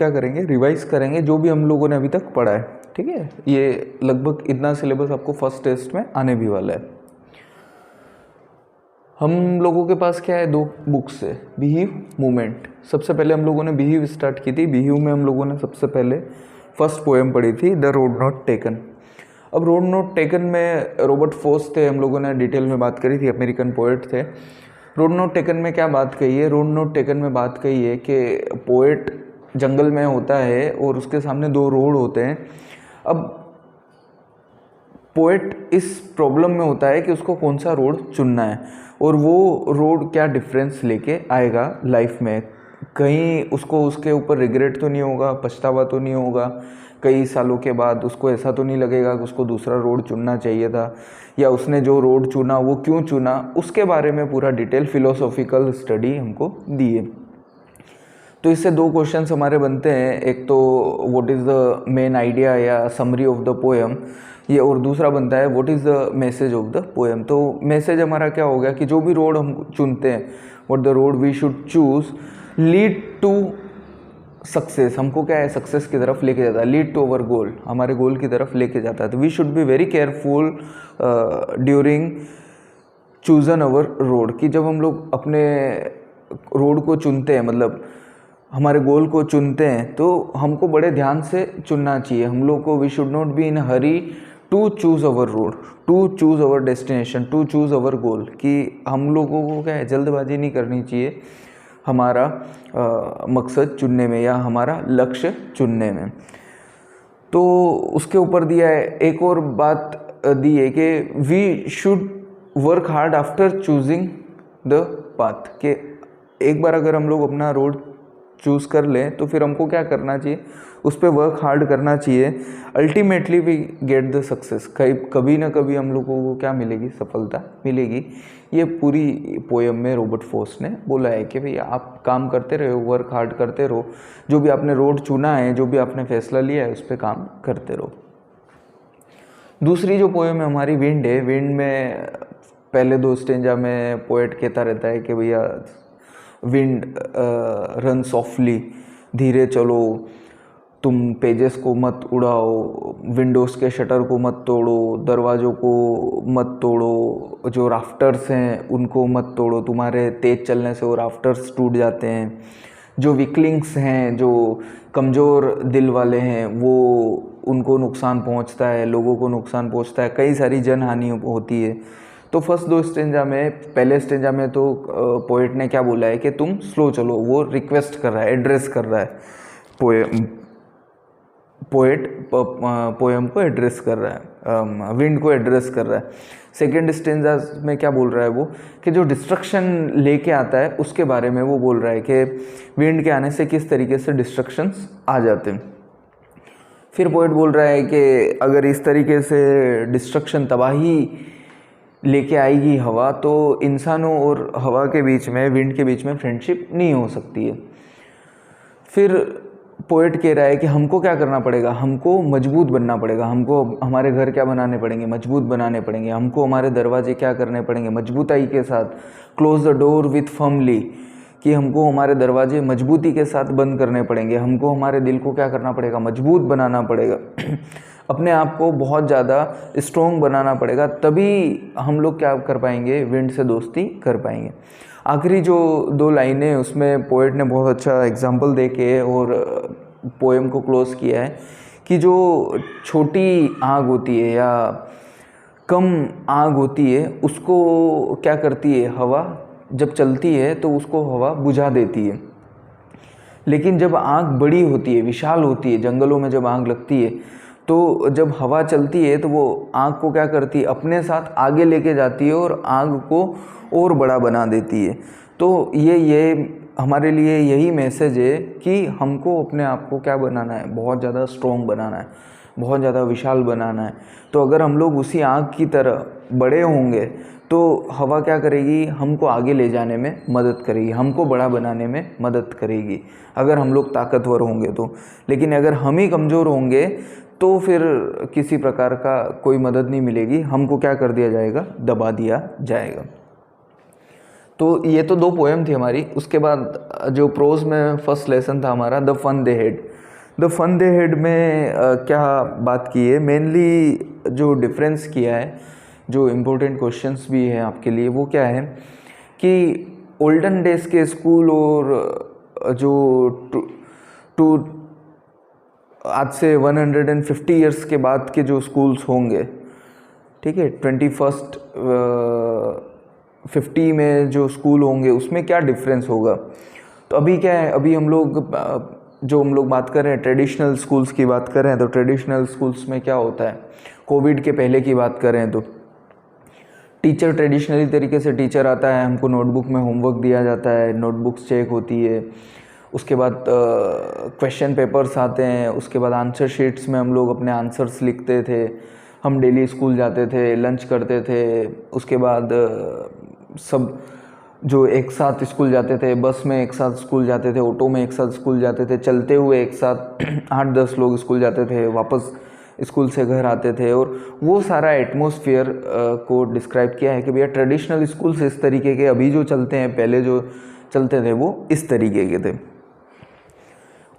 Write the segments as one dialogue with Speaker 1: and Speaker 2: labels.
Speaker 1: क्या करेंगे, रिवाइज करेंगे जो भी हम लोगों ने अभी तक पढ़ा है, ठीक है। ये लगभग इतना सिलेबस आपको फर्स्ट टेस्ट में आने भी वाला है। हम लोगों के पास क्या है, 2 बुक्स है, बिहीव, मूवमेंट। सबसे पहले हम लोगों ने बिहीव स्टार्ट की थी। बिहीव में हम लोगों ने सबसे पहले फर्स्ट पोएम पढ़ी थी, द रोड नॉट टेकन। अब रोड नॉट टेकन में रॉबर्ट फ्रॉस्ट थे, हम लोगों ने डिटेल में बात करी थी, अमेरिकन पोएट थे। रोड नॉट टेकन में क्या बात कही है, रोड नॉट टेकन में बात कही है कि पोएट जंगल में होता है और उसके सामने 2 रोड होते हैं। अब पोएट इस प्रॉब्लम में होता है कि उसको कौन सा रोड चुनना है और वो रोड क्या डिफरेंस लेके आएगा लाइफ में। कहीं उसको उसके ऊपर रिग्रेट तो नहीं होगा, पछतावा तो नहीं होगा, कई सालों के बाद उसको ऐसा तो नहीं लगेगा कि उसको दूसरा रोड चुनना चाहिए था, या उसने जो रोड चुना वो क्यों चुना, उसके बारे में पूरा डिटेल फिलोसॉफिकल स्टडी हमको दी है। तो इससे 2 क्वेश्चंस हमारे बनते हैं, एक तो what is the main idea या समरी ऑफ द पोएम, ये, और दूसरा बनता है what is the message of the poem. तो मैसेज हमारा क्या हो गया कि जो भी रोड हम चुनते हैं, what the road we should choose lead to success, हमको क्या है, सक्सेस की तरफ लेके जाता है, लीड टू अवर गोल, हमारे गोल की तरफ लेके जाता है। तो we should be very careful during choosing our road, कि जब हम लोग अपने रोड को चुनते हैं, मतलब हमारे गोल को चुनते हैं, तो हमको बड़े ध्यान से चुनना चाहिए हम लोग को। We should not be in hurry to choose our road, to choose our destination, to choose our goal, कि हम लोगों को क्या है, जल्दबाजी नहीं करनी चाहिए हमारा मकसद चुनने में या हमारा लक्ष्य चुनने में। तो उसके ऊपर दिया है, एक और बात दी है कि we should work hard after choosing the path, कि एक बार अगर हम लोग अपना रोड चूज़ कर लें तो फिर हमको क्या करना चाहिए, उस पर वर्क हार्ड करना चाहिए। Ultimately we get the success, कभी ना कभी हम लोगों को क्या मिलेगी, सफलता मिलेगी। ये पूरी पोएम में रॉबर्ट फ्रॉस्ट ने बोला है कि भाई आप काम करते रहो, वर्क हार्ड करते रहो, जो भी आपने रोड चुना है, जो भी आपने फैसला लिया है, उस पर काम करते रहो। दूसरी जो पोएम है हमारी विंड है। विंड में पहले 2 स्टेंजा में पोएट कहता रहता है कि भैया विंड रन सॉफ्टली, धीरे चलो, तुम पेजेस को मत उड़ाओ, विंडोज़ के शटर को मत तोड़ो, दरवाज़ों को मत तोड़ो, जो राफ्टर्स हैं उनको मत तोड़ो, तुम्हारे तेज़ चलने से वो राफ्टर्स टूट जाते हैं। जो वीकलिंग्स हैं, जो कमज़ोर दिल वाले हैं, वो उनको नुकसान पहुंचता है, लोगों को नुकसान पहुंचता है, कई सारी जनहानि होती है। तो फर्स्ट 2 स्टेंजा में, पहले स्टेंजा में तो पोएट ने क्या बोला है कि तुम स्लो चलो, वो रिक्वेस्ट कर रहा है, एड्रेस कर रहा है, पोएट पोएम को एड्रेस कर रहा है, विंड को एड्रेस कर रहा है। सेकेंड स्टेंजा में क्या बोल रहा है वो, कि जो डिस्ट्रक्शन लेके आता है उसके बारे में वो बोल रहा है कि विंड के आने से किस तरीके से डिस्ट्रक्शंस आ जाते हैं। फिर पोएट बोल रहा है कि अगर इस तरीके से डिस्ट्रक्शन, तबाही लेके आएगी हवा, तो इंसानों और हवा के बीच में, विंड के बीच में फ्रेंडशिप नहीं हो सकती है। फिर पोएट कह रहा है कि हमको क्या करना पड़ेगा, हमको मजबूत बनना पड़ेगा, हमको हमारे घर क्या बनाने पड़ेंगे, मजबूत बनाने पड़ेंगे, हमको हमारे दरवाजे क्या करने पड़ेंगे, मजबूताई के साथ, close the door with firmly, कि हमको हमारे दरवाजे मजबूती के साथ बंद करने पड़ेंगे, हमको हमारे दिल को क्या करना पड़ेगा, मजबूत बनाना पड़ेगा, अपने आप को बहुत ज़्यादा स्ट्रॉन्ग बनाना पड़ेगा, तभी हम लोग क्या कर पाएंगे, विंड से दोस्ती कर पाएंगे। आखिरी जो 2 लाइनें उसमें पोएट ने बहुत अच्छा एग्जाम्पल दे के और पोएम को क्लोज किया है कि जो छोटी आग होती है या कम आग होती है, उसको क्या करती है, हवा जब चलती है तो उसको हवा बुझा देती है। लेकिन जब आग बड़ी होती है, विशाल होती है, जंगलों में जब आग लगती है, तो जब हवा चलती है तो वो आग को क्या करती है, अपने साथ आगे लेके जाती है और आग को और बड़ा बना देती है। तो ये हमारे लिए यही मैसेज है कि हमको अपने आप को क्या बनाना है, बहुत ज़्यादा स्ट्रॉन्ग बनाना है, बहुत ज़्यादा विशाल बनाना है। तो अगर हम लोग उसी आग की तरह बड़े होंगे तो हवा क्या करेगी, हमको आगे ले जाने में मदद करेगी, हमको बड़ा बनाने में मदद करेगी, अगर हम लोग ताकतवर होंगे तो। लेकिन अगर हम ही कमज़ोर होंगे तो फिर किसी प्रकार का कोई मदद नहीं मिलेगी, हमको क्या कर दिया जाएगा, दबा दिया जाएगा। तो ये तो 2 पोएम थी हमारी। उसके बाद जो प्रोज में फर्स्ट लेसन था हमारा, the fun they had, the fun they had में क्या बात की है, मेनली जो डिफरेंस किया है, जो इम्पोर्टेंट क्वेश्चंस भी है आपके लिए, वो क्या है कि ओल्डन डेज के स्कूल और जो टू आज से 150 ईयर्स के बाद के जो स्कूल्स होंगे, ठीक है, 21st 50 में जो स्कूल होंगे उसमें क्या डिफरेंस होगा। तो अभी क्या है, अभी हम लोग बात कर रहे हैं ट्रेडिशनल स्कूल्स की बात कर रहे हैं, तो ट्रेडिशनल स्कूल्स में क्या होता है, कोविड के पहले की बात करें तो टीचर ट्रेडिशनली तरीके से टीचर आता है, हमको नोटबुक में होमवर्क दिया जाता है, नोटबुक्स चेक होती है, उसके बाद क्वेश्चन पेपर्स आते हैं, उसके बाद आंसर शीट्स में हम लोग अपने आंसर्स लिखते थे, हम डेली स्कूल जाते थे, लंच करते थे, उसके बाद सब जो एक साथ स्कूल जाते थे, बस में एक साथ स्कूल जाते थे, ऑटो में एक साथ स्कूल जाते थे, चलते हुए एक साथ 8-10 लोग स्कूल जाते थे, वापस स्कूल से घर आते थे, और वो सारा एटमॉस्फेयर को डिस्क्राइब किया है कि भैया ट्रेडिशनल स्कूल्स इस तरीके के अभी जो चलते हैं, पहले जो चलते थे वो इस तरीके के थे।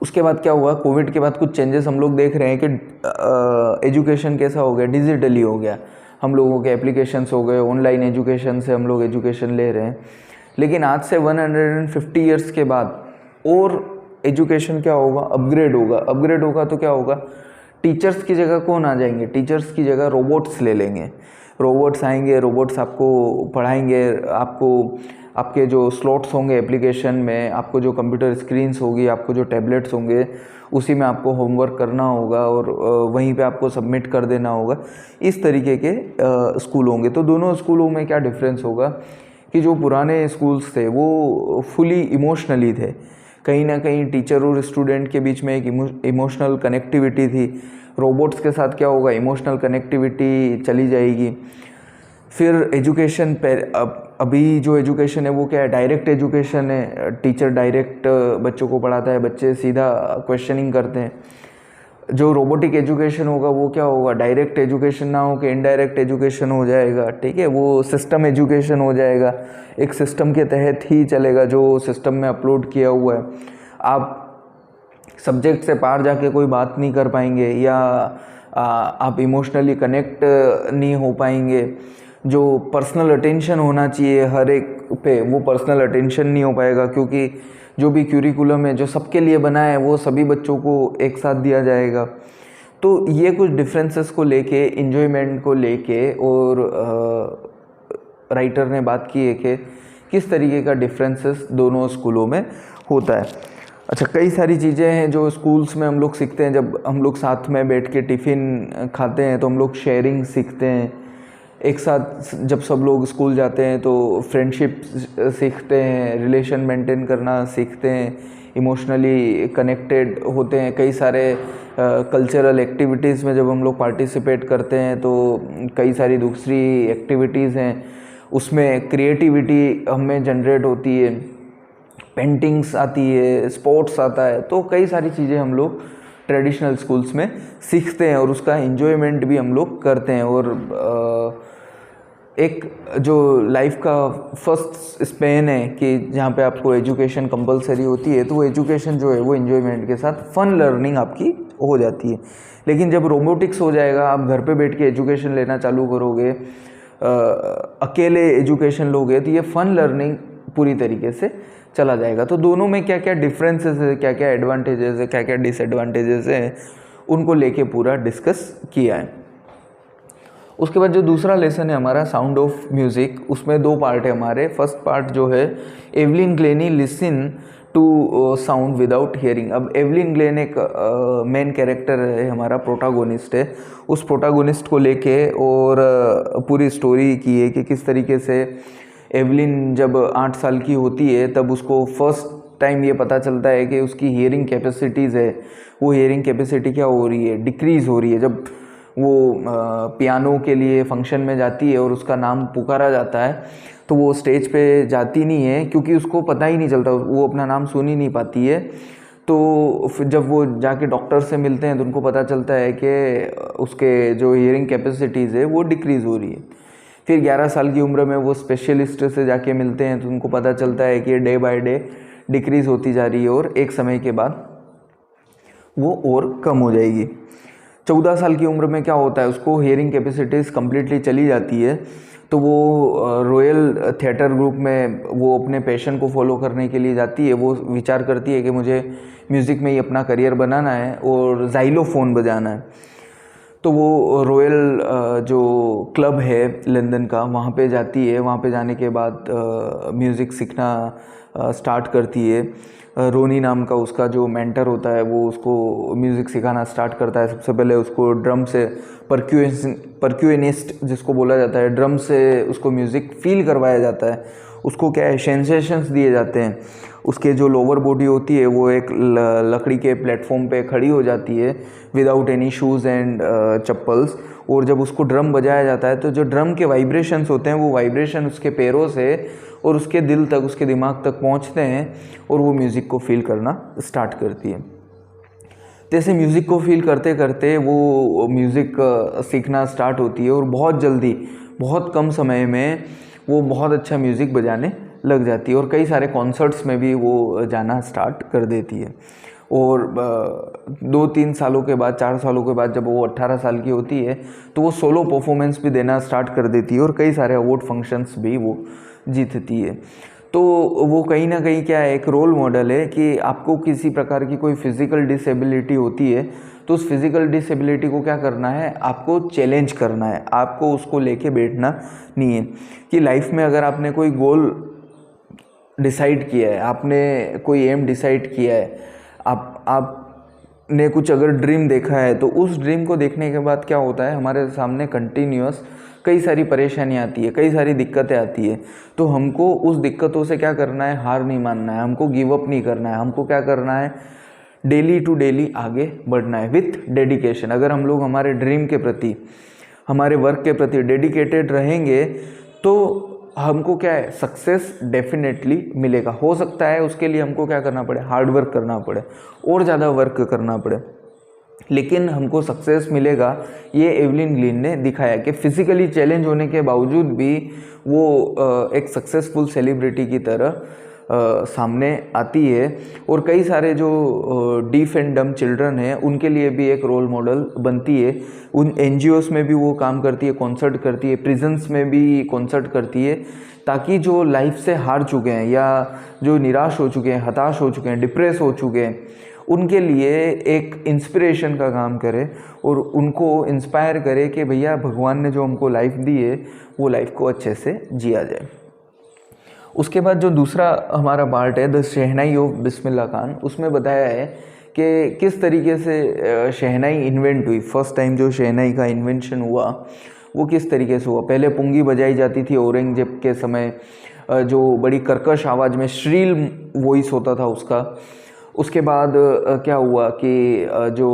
Speaker 1: उसके बाद क्या हुआ, कोविड के बाद कुछ चेंजेस हम लोग देख रहे हैं कि एजुकेशन कैसा हो गया, डिजिटली हो गया, हम लोगों के एप्लीकेशंस हो गए, ऑनलाइन एजुकेशन से हम लोग एजुकेशन ले रहे हैं। लेकिन आज से 150 ईयर्स के बाद और एजुकेशन क्या होगा, अपग्रेड होगा। अपग्रेड होगा तो क्या होगा, टीचर्स की जगह कौन आ जाएंगे, टीचर्स की जगह रोबोट्स ले लेंगे। रोबोट्स आएंगे, रोबोट्स आपको पढ़ाएंगे, आपको आपके जो स्लॉट्स होंगे एप्लीकेशन में, आपको जो कंप्यूटर स्क्रीन्स होगी, आपको जो टैबलेट्स होंगे, उसी में आपको होमवर्क करना होगा और वहीं पे आपको सबमिट कर देना होगा। इस तरीके के स्कूल होंगे। तो दोनों स्कूलों में क्या डिफरेंस होगा कि जो पुराने स्कूल्स थे वो फुली इमोशनली थे, कहीं ना कहीं टीचर और स्टूडेंट के बीच में एक इमोशनल कनेक्टिविटी थी। रोबोट्स के साथ क्या होगा, इमोशनल कनेक्टिविटी चली जाएगी। फिर एजुकेशन अभी जो एजुकेशन है वो क्या है, डायरेक्ट एजुकेशन है, टीचर डायरेक्ट बच्चों को पढ़ाता है, बच्चे सीधा क्वेश्चनिंग करते हैं। जो रोबोटिक एजुकेशन होगा वो क्या होगा, डायरेक्ट एजुकेशन ना हो के इनडायरेक्ट एजुकेशन हो जाएगा, ठीक है, वो सिस्टम एजुकेशन हो जाएगा, एक सिस्टम के तहत ही चलेगा जो सिस्टम में अपलोड किया हुआ है। आप सब्जेक्ट से पार जाके कोई बात नहीं कर पाएंगे, या आप इमोशनली कनेक्ट नहीं हो पाएंगे। जो पर्सनल अटेंशन होना चाहिए हर एक पे, वो पर्सनल अटेंशन नहीं हो पाएगा, क्योंकि जो भी क्यूरिकुलम है जो सबके लिए बना है वो सभी बच्चों को एक साथ दिया जाएगा। तो ये कुछ डिफरेंसेस को लेके, इन्जॉयमेंट को लेके, और राइटर ने बात की है कि किस तरीके का डिफरेंसेस दोनों स्कूलों में होता है। अच्छा, कई सारी चीज़ें हैं जो स्कूल्स में हम लोग सीखते हैं। जब हम लोग साथ में बैठ के टिफ़िन खाते हैं तो हम लोग शेयरिंग सीखते हैं। एक साथ जब सब लोग स्कूल जाते हैं तो फ्रेंडशिप सीखते हैं, रिलेशन मेंटेन करना सीखते हैं, इमोशनली कनेक्टेड होते हैं। कई सारे कल्चरल एक्टिविटीज़ में जब हम लोग पार्टिसिपेट करते हैं तो कई सारी दूसरी एक्टिविटीज़ हैं, उसमें क्रिएटिविटी हमें जनरेट होती है, पेंटिंग्स आती है, स्पोर्ट्स आता है। तो कई सारी चीज़ें हम लोग ट्रेडिशनल स्कूल्स में सीखते हैं और उसका एंजॉयमेंट भी हम लोग करते हैं। और एक जो लाइफ का फर्स्ट स्पेन है कि जहाँ पे आपको एजुकेशन कंपलसरी होती है, तो वो एजुकेशन जो है वो एंजॉयमेंट के साथ फन लर्निंग आपकी हो जाती है। लेकिन जब रोबोटिक्स हो जाएगा, आप घर पे बैठ के एजुकेशन लेना चालू करोगे, अकेले एजुकेशन लोगे, तो ये फन लर्निंग पूरी तरीके से चला जाएगा। तो दोनों में क्या क्या डिफरेंसेस है, क्या क्या एडवांटेजेस है, क्या क्या डिसएडवांटेजेस है, उनको लेके पूरा डिस्कस किया है। उसके बाद जो दूसरा लेसन है हमारा साउंड ऑफ म्यूज़िक, उसमें 2 पार्ट है हमारे। फर्स्ट पार्ट जो है Evelyn Glennie listen to sound without hearing. अब एवलिन ग्लेन एक मेन कैरेक्टर है, हमारा प्रोटागोनिस्ट है। उस प्रोटागोनिस्ट को लेके और पूरी स्टोरी की है कि किस तरीके से एवलिन जब 8 साल की होती है तब उसको फर्स्ट टाइम ये पता चलता है कि उसकी हियरिंग कैपेसिटीज़ है, वो हियरिंग कैपेसिटी क्या हो रही है, डिक्रीज़ हो रही है। जब वो पियानो के लिए फंक्शन में जाती है और उसका नाम पुकारा जाता है तो वो स्टेज पे जाती नहीं है, क्योंकि उसको पता ही नहीं चलता, वो अपना नाम सुन ही नहीं पाती है। तो फिर जब वो जाके डॉक्टर से मिलते हैं तो उनको पता चलता है कि उसके जो हियरिंग कैपेसिटीज़ है वो डिक्रीज़ हो रही है। फिर 11 साल की उम्र में वो स्पेशलिस्ट से जाके मिलते हैं तो उनको पता चलता है कि डे बाय डे डिक्रीज़ होती जा रही है और एक समय के बाद वो और कम हो जाएगी। 14 साल की उम्र में क्या होता है, उसको हियरिंग कैपेसिटीज़ कम्प्लीटली चली जाती है, तो वो रॉयल थिएटर ग्रुप में वो अपने पैशन को फॉलो करने के लिए जाती है। वो विचार करती है कि मुझे म्यूज़िक में ही अपना करियर बनाना है और ज़ाइलोफ़ोन बजाना है। तो वो रॉयल जो क्लब है लंदन का, वहाँ पे जाती है। वहाँ पे जाने के बाद म्यूज़िक सीखना स्टार्ट करती है। रोनी नाम का उसका जो मेंटर होता है वो उसको म्यूज़िक सिखाना स्टार्ट करता है। सबसे पहले उसको ड्रम से परक्यूनिस्ट जिसको बोला जाता है, ड्रम से उसको म्यूज़िक फील करवाया जाता है। उसको क्या है, सेंसेशंस दिए जाते हैं। उसके जो लोअर बॉडी होती है वो एक लकड़ी के प्लेटफॉर्म पे खड़ी हो जाती है without any shoes and chappals. और जब उसको ड्रम बजाया जाता है तो जो ड्रम के वाइब्रेशंस होते हैं वो वाइब्रेशन उसके पैरों से और उसके दिल तक, उसके दिमाग तक पहुंचते हैं और वो म्यूज़िक को फील करना स्टार्ट करती है। जैसे म्यूज़िक को फील करते करते वो म्यूज़िक सीखना स्टार्ट होती है और बहुत जल्दी, बहुत कम समय में वो बहुत अच्छा म्यूज़िक बजाने लग जाती है और कई सारे कॉन्सर्ट्स में भी वो जाना स्टार्ट कर देती है। और 2-3 सालों के बाद, 4 सालों के बाद जब वो 18 साल की होती है तो वो सोलो परफॉर्मेंस भी देना स्टार्ट कर देती है और कई सारे अवार्ड फंक्शंस भी वो जीतती है। तो वो कहीं ना कहीं क्या है, एक रोल मॉडल है कि आपको किसी प्रकार की कोई फिज़िकल डिसेबिलिटी होती है तो उस फिज़िकल डिसेबिलिटी को क्या करना है, आपको चैलेंज करना है। आपको उसको लेके बैठना नहीं है कि लाइफ में अगर आपने कोई गोल डिसाइड किया है, आपने कोई एम डिसाइड किया है, आपने कुछ अगर ड्रीम देखा है तो उस ड्रीम को देखने के बाद क्या होता है, हमारे सामने कंटिन्यूअस कई सारी परेशानियाँ आती है, कई सारी दिक्कतें आती है। तो हमको उस दिक्कतों से क्या करना है, हार नहीं मानना है, हमको गिव अप नहीं करना है। हमको क्या करना है, डेली टू डेली आगे बढ़ना है विथ डेडिकेशन। अगर हम लोग हमारे ड्रीम के प्रति, हमारे वर्क के प्रति डेडिकेटेड रहेंगे तो हमको क्या है, सक्सेस डेफिनेटली मिलेगा। हो सकता है उसके लिए हमको क्या करना पड़े, हार्ड वर्क करना पड़े और ज़्यादा वर्क करना पड़े, लेकिन हमको सक्सेस मिलेगा। ये एवलिन ग्लीन ने दिखाया कि फिज़िकली चैलेंज होने के बावजूद भी वो एक सक्सेसफुल सेलिब्रिटी की तरह सामने आती है। और कई सारे जो डीफ एंड डम चिल्ड्रन हैं उनके लिए भी एक रोल मॉडल बनती है। उन एनजीओस में भी वो काम करती है, कॉन्सर्ट करती है, प्रिजन्स में भी कॉन्सर्ट करती है, ताकि जो लाइफ से हार चुके हैं या जो निराश हो चुके हैं, हताश हो चुके हैं, डिप्रेस हो चुके हैं, उनके लिए एक इंस्पिरेशन का काम करे और उनको इंस्पायर करे कि भैया भगवान ने जो हमको लाइफ दी है वो लाइफ को अच्छे से जिया जाए। उसके बाद जो दूसरा हमारा पार्ट है the shehnai of Bismillah Khan, उसमें बताया है कि किस तरीके से शहनाई इन्वेंट हुई। फर्स्ट टाइम जो शहनाई का इन्वेंशन हुआ वो किस तरीके से हुआ। पहले पुंगी बजाई जाती थी औरंगजेब के समय, जो बड़ी कर्कश आवाज़ में श्रील वॉइस होता था उसका। उसके बाद क्या हुआ कि जो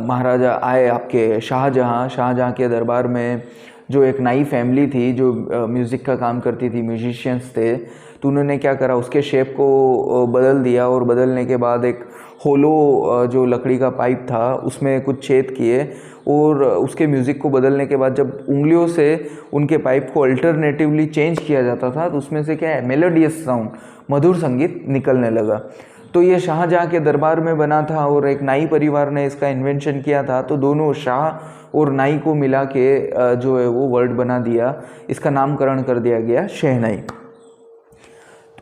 Speaker 1: महाराजा आए आपके शाहजहाँ के दरबार में जो एक नई फैमिली थी जो म्यूज़िक का काम करती थी, म्यूजिशियंस थे, तो उन्होंने क्या करा, उसके शेप को बदल दिया और बदलने के बाद एक होलो जो लकड़ी का पाइप था उसमें कुछ छेद किए और उसके म्यूज़िक को बदलने के बाद जब उंगलियों से उनके पाइप को अल्टरनेटिवली चेंज किया जाता था तो उसमें से क्या है, मेलोडियस साउंड, मधुर संगीत निकलने लगा। तो ये शाहजहाँ के दरबार में बना था और एक नाई परिवार ने इसका इन्वेंशन किया था, तो दोनों शाह और नाई को मिला के जो है वो वर्ड बना दिया, इसका नामकरण कर दिया गया शहनाई।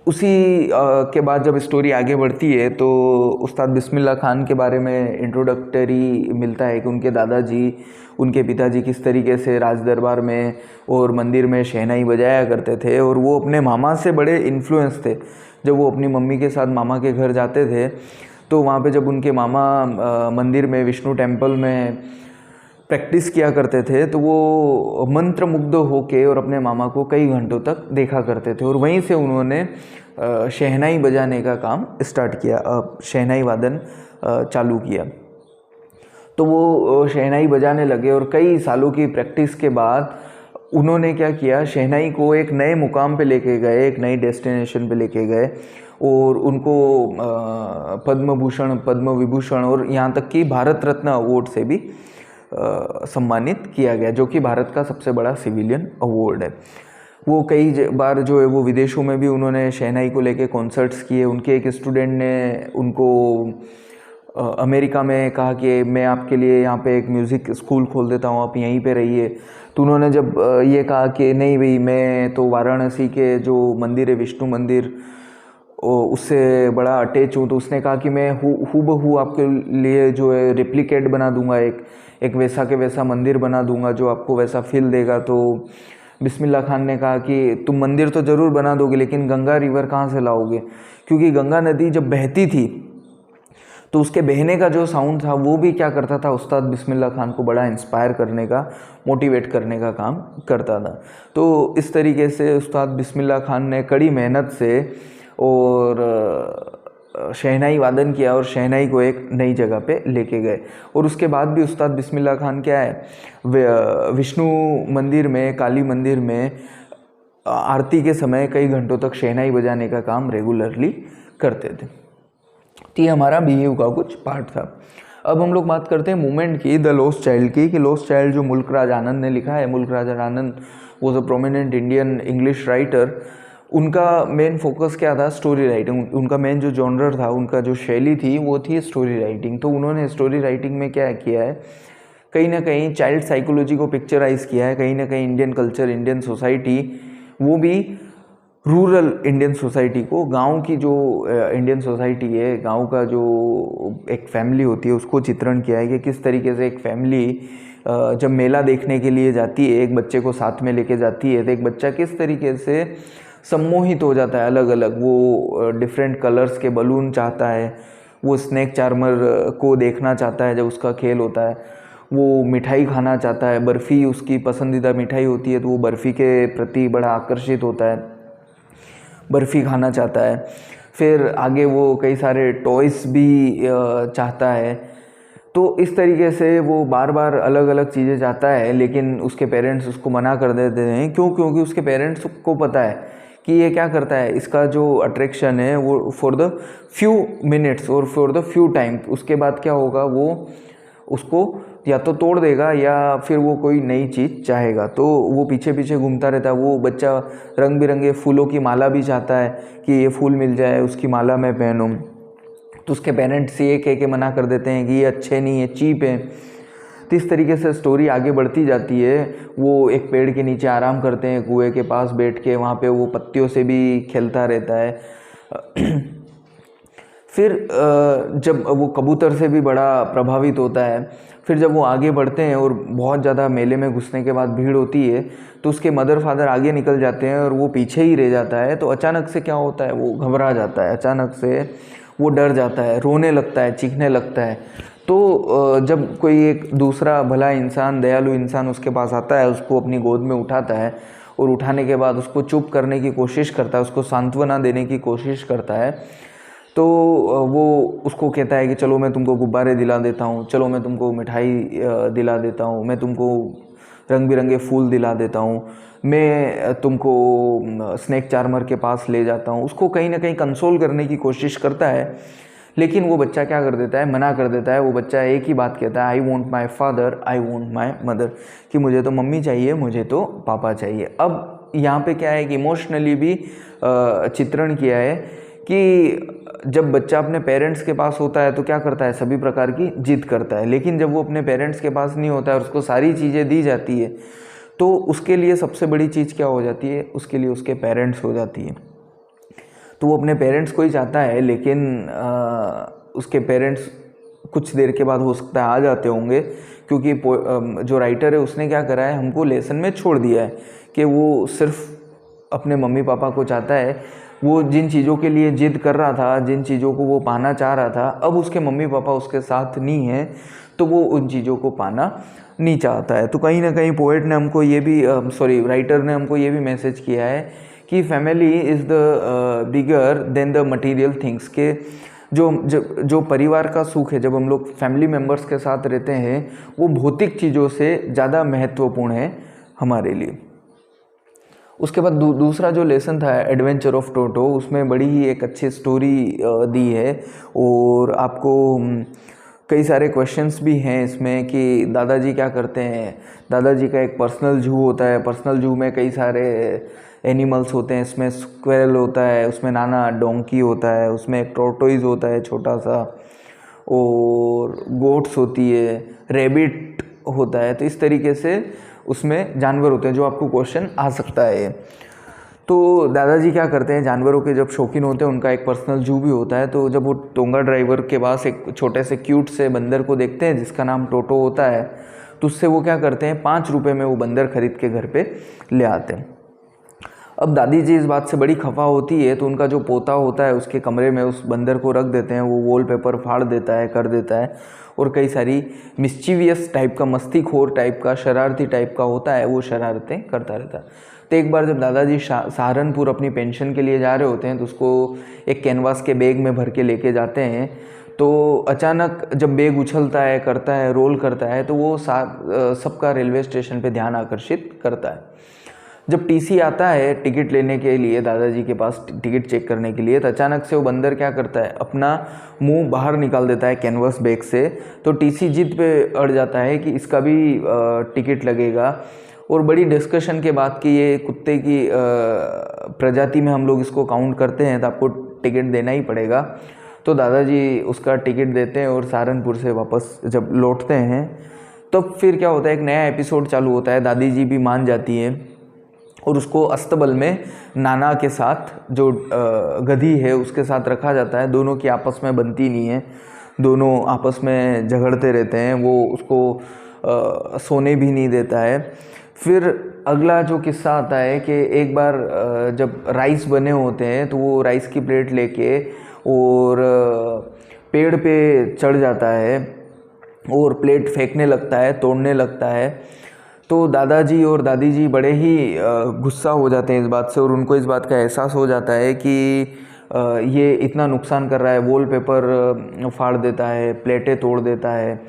Speaker 1: उसी के बाद जब स्टोरी आगे बढ़ती है तो उस्ताद बिस्मिल्लाह खान के बारे में इंट्रोडक्टरी मिलता है कि उनके दादाजी, उनके पिताजी किस तरीके से राज दरबार में और मंदिर में शहनाई बजाया करते थे और वो अपने मामा से बड़े इन्फ्लुएंस थे। जब वो अपनी मम्मी के साथ मामा के घर जाते थे तो वहाँ पे जब उनके मामा मंदिर में, विष्णु टेम्पल में प्रैक्टिस किया करते थे तो वो मंत्रमुग्ध होके और अपने मामा को कई घंटों तक देखा करते थे और वहीं से उन्होंने शहनाई बजाने का काम स्टार्ट किया, शहनाई वादन चालू किया। तो वो शहनाई बजाने लगे और कई सालों की प्रैक्टिस के बाद उन्होंने क्या किया, शहनाई को एक नए मुकाम पे लेके गए, एक नई डेस्टिनेशन पे लेके गए और उनको पद्म भूषण, पद्म विभूषण और यहाँ तक कि भारत रत्न अवार्ड से भी सम्मानित किया गया, जो कि भारत का सबसे बड़ा सिविलियन अवार्ड है। वो कई बार जो है वो विदेशों में भी उन्होंने शहनाई को लेके कॉन्सर्ट्स किए। उनके एक स्टूडेंट ने उनको अमेरिका में कहा कि मैं आपके लिए यहाँ पे एक म्यूज़िक स्कूल खोल देता हूँ, आप यहीं पे रहिए। तो उन्होंने जब ये कहा कि नहीं भाई, मैं तो वाराणसी के जो मंदिर है विष्णु मंदिर उससे बड़ा अटैच हूँ, तो उसने कहा कि मैं हूबहू आपके लिए जो है रेप्लिकेट बना दूंगा, एक वैसा के वैसा मंदिर बना दूंगा जो आपको वैसा फील देगा। तो बिस्मिल्लाह खान ने कहा कि तुम मंदिर तो ज़रूर बना दोगे, लेकिन गंगा रिवर कहाँ से लाओगे? क्योंकि गंगा नदी जब बहती थी तो उसके बहने का जो साउंड था वो भी क्या करता था, उस्ताद बिस्मिल्लाह खान को बड़ा इंस्पायर करने का, मोटिवेट करने का काम करता था। तो इस तरीके से उस्ताद बिस्मिल्लाह खान ने कड़ी मेहनत से और शहनाई वादन किया और शहनाई को एक नई जगह पे लेके गए। और उसके बाद भी उस्ताद बिस्मिल्लाह खान क्या है, विष्णु मंदिर में, काली मंदिर में आरती के समय कई घंटों तक शहनाई बजाने का काम रेगुलरली करते थे। तो ये हमारा बिहेव का कुछ पार्ट था। अब हम लोग बात करते हैं मूवमेंट की, द लॉस्ट चाइल्ड की, कि लॉस्ट चाइल्ड जो मुल्क राज आनंद ने लिखा है। Mulk Raj Anand was a prominent Indian English writer. उनका मेन फोकस क्या था? Story writing. उनका मेन जो जॉनर था, उनका जो शैली थी वो थी स्टोरी राइटिंग। तो उन्होंने स्टोरी राइटिंग में क्या किया है, कहीं ना कहीं चाइल्ड साइकोलॉजी को पिक्चराइज किया है, कहीं ना कहीं इंडियन कल्चर, इंडियन सोसाइटी, वो भी रूरल इंडियन सोसाइटी को, गांव की जो इंडियन सोसाइटी है, गांव का जो एक फैमिली होती है उसको चित्रण किया है कि किस तरीके से एक फैमिली जब मेला देखने के लिए जाती है, एक बच्चे को साथ में लेके जाती है, तो एक बच्चा किस तरीके से सम्मोहित हो जाता है अलग अलग, वो डिफरेंट कलर्स के बलून चाहता है, वो स्नैक चार्मर को देखना चाहता है जब उसका खेल होता है, वो मिठाई खाना चाहता है, बर्फ़ी उसकी पसंदीदा मिठाई होती है तो वो बर्फ़ी के प्रति बड़ा आकर्षित होता है, बर्फ़ी खाना चाहता है। फिर आगे वो कई सारे टॉयज़ भी चाहता है। तो इस तरीके से वो बार बार अलग अलग चीज़ें चाहता है, लेकिन उसके पेरेंट्स उसको मना कर देते हैं। क्यों? क्योंकि उसके पेरेंट्स को पता है कि ये क्या करता है, इसका जो अट्रैक्शन है वो फॉर द फ्यू मिनट्स और फॉर द फ्यू टाइम, उसके बाद क्या होगा, वो उसको या तो तोड़ देगा या फिर वो कोई नई चीज़ चाहेगा। तो वो पीछे पीछे घूमता रहता है। वो बच्चा रंग बिरंगे फूलों की माला भी चाहता है कि ये फूल मिल जाए, उसकी माला मैं पहनूं। तो उसके पेरेंट्स ये कह के मना कर देते हैं कि ये अच्छे नहीं है, चीप है। तो इस तरीके से स्टोरी आगे बढ़ती जाती है। वो एक पेड़ के नीचे आराम करते हैं, कुएं के पास बैठ के, वहाँ पे वो पत्तियों से भी खेलता रहता है। फिर जब वो कबूतर से भी बड़ा प्रभावित होता है। फिर जब वो आगे बढ़ते हैं और बहुत ज़्यादा मेले में घुसने के बाद भीड़ होती है, तो उसके मदर फादर आगे निकल जाते हैं और वो पीछे ही रह जाता है। तो अचानक से क्या होता है, वो घबरा जाता है, अचानक से वो डर जाता है, रोने लगता है, चीखने लगता है। तो जब कोई एक दूसरा भला इंसान, दयालु इंसान उसके पास आता है, उसको अपनी गोद में उठाता है और उठाने के बाद उसको चुप करने की कोशिश करता है, उसको सांत्वना देने की कोशिश करता है। तो वो उसको कहता है कि चलो मैं तुमको गुब्बारे दिला देता हूँ, चलो मैं तुमको मिठाई दिला देता हूँ, मैं तुमको रंग बिरंगे फूल दिला देता हूँ, मैं तुमको स्नैक चार्मर के पास ले जाता हूँ। उसको कहीं ना कहीं कंसोल करने की कोशिश करता है, लेकिन वो बच्चा क्या कर देता है, मना कर देता है। वो बच्चा एक ही बात कहता है, I want my father, I want my mother, कि मुझे तो मम्मी चाहिए, मुझे तो पापा चाहिए। अब यहाँ पे क्या है कि इमोशनली भी चित्रण किया है कि जब बच्चा अपने पेरेंट्स के पास होता है तो क्या करता है, सभी प्रकार की जिद करता है। लेकिन जब वो अपने पेरेंट्स के पास नहीं होता है और उसको सारी चीज़ें दी जाती है, तो उसके लिए सबसे बड़ी चीज़ क्या हो जाती है, उसके लिए उसके पेरेंट्स हो जाती है। तो वो अपने पेरेंट्स को ही चाहता है, लेकिन उसके पेरेंट्स कुछ देर के बाद हो सकता है आ जाते होंगे, क्योंकि जो राइटर है उसने क्या करा है, हमको लेसन में छोड़ दिया है कि वो सिर्फ अपने मम्मी पापा को चाहता है। वो जिन चीज़ों के लिए जिद कर रहा था, जिन चीज़ों को वो पाना चाह रहा था, अब उसके मम्मी पापा उसके साथ नहीं हैं, तो वो उन चीज़ों को पाना नहीं चाहता है। तो कहीं ना कहीं पोएट ने हमको ये भी राइटर ने हमको ये भी मैसेज किया है कि family is the bigger than the material things, के जो परिवार का सुख है, जब हम लोग फैमिली मेम्बर्स के साथ रहते हैं, वो भौतिक चीज़ों से ज़्यादा महत्वपूर्ण है हमारे लिए। उसके बाद दूसरा जो लेसन था एडवेंचर ऑफ टोटो, उसमें बड़ी ही एक अच्छी स्टोरी दी है और आपको कई सारे क्वेश्चंस भी हैं इसमें कि दादाजी क्या करते हैं। दादाजी का एक पर्सनल जू होता है, पर्सनल जू में कई सारे एनिमल्स होते हैं, इसमें स्क्वेरल होता है, उसमें नाना डोंकी होता है, उसमें एक टोर्टोइज होता है छोटा सा, और गोट्स होती है, रेबिट होता है। तो इस तरीके से उसमें जानवर होते हैं जो आपको क्वेश्चन आ सकता है। तो दादाजी क्या करते हैं, जानवरों के जब शौकीन होते हैं, उनका एक पर्सनल जू भी होता है। तो जब वो टोंगा ड्राइवर के पास एक छोटे से क्यूट से बंदर को देखते हैं जिसका नाम टोटो होता है, तो उससे वो क्या करते हैं, 5 रुपये में वो बंदर खरीद के घर पे ले आते हैं। अब दादी जी इस बात से बड़ी खफा होती है, तो उनका जो पोता होता है उसके कमरे में उस बंदर को रख देते हैं। वो वॉलपेपर फाड़ देता है, कर देता है, और कई सारी मिस्चीवियस टाइप का, मस्तीखोर टाइप का, शरारती टाइप का होता है, वो शरारतें करता रहता है। तो एक बार जब दादाजी सहारनपुर अपनी पेंशन के लिए जा रहे होते हैं, तो उसको एक कैनवास के बैग में भर के लेके जाते हैं। तो अचानक जब बैग उछलता है, करता है, रोल करता है, तो वो सबका रेलवे स्टेशन पे ध्यान आकर्षित करता है। जब टीसी आता है टिकट लेने के लिए दादाजी के पास, टिकट चेक करने के लिए, तो अचानक से वो बंदर क्या करता है, अपना मुंह बाहर निकाल देता है कैनवास बैग से। तो टीसी जिद पे अड़ जाता है कि इसका भी टिकट लगेगा, और बड़ी डिस्कशन के बाद कि ये कुत्ते की प्रजाति में हम लोग इसको काउंट करते हैं, तो आपको टिकट देना ही पड़ेगा। तो दादाजी उसका टिकट देते हैं और सहारनपुर से वापस जब लौटते हैं, तो फिर क्या होता है, एक नया एपिसोड चालू होता है। दादी जी भी मान जाती हैं और उसको अस्तबल में नाना के साथ, जो गधी है उसके साथ रखा जाता है। दोनों की आपस में बनती नहीं है, दोनों आपस में झगड़ते रहते हैं। वो उसको सोने भी नहीं देता है। फिर अगला जो किस्सा आता है कि एक बार जब राइस बने होते हैं, तो वो राइस की प्लेट लेके और पेड़ पे चढ़ जाता है और प्लेट फेंकने लगता है, तोड़ने लगता है। तो दादाजी और दादी जी बड़े ही गुस्सा हो जाते हैं इस बात से, और उनको इस बात का एहसास हो जाता है कि ये इतना नुकसान कर रहा है। वॉलपेपर फाड़ देता है, प्लेटें तोड़ देता है,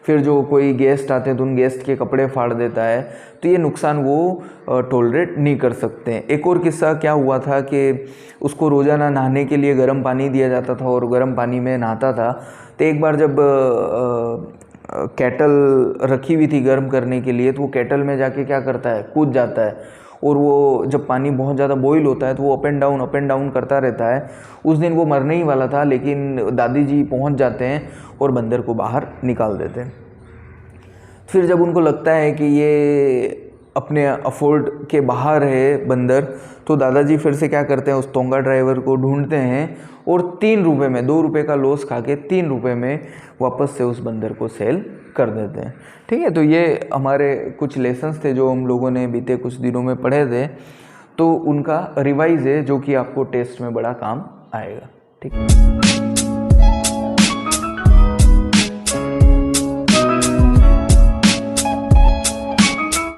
Speaker 1: फिर जो कोई गेस्ट आते हैं तो उन गेस्ट के कपड़े फाड़ देता है। तो ये नुकसान वो टॉलरेट नहीं कर सकते हैं। एक और किस्सा क्या हुआ था कि उसको रोज़ाना नहाने के लिए गर्म पानी दिया जाता था और गर्म पानी में नहाता था। तो एक बार जब केटल रखी हुई थी गर्म करने के लिए, तो वो केटल में जाके क्या करता है, कूद जाता है, और वो जब पानी बहुत ज़्यादा बॉईल होता है तो वो अप एंड डाउन करता रहता है। उस दिन वो मरने ही वाला था, लेकिन दादी जी पहुंच जाते हैं और बंदर को बाहर निकाल देते हैं। फिर जब उनको लगता है कि ये अपने अफोर्ड के बाहर है बंदर, तो दादाजी फिर से क्या करते हैं, उस तोंगा ड्राइवर को ढूंढते हैं और 3 रुपये में, 2 रुपये का लॉस खा के 3 रुपये में वापस से उस बंदर को सेल कर देते हैं। ठीक है, तो ये हमारे कुछ लेसन्स थे जो हम लोगों ने बीते कुछ दिनों में पढ़े थे, तो उनका रिवाइज है जो कि आपको टेस्ट में बड़ा काम आएगा। ठीक है।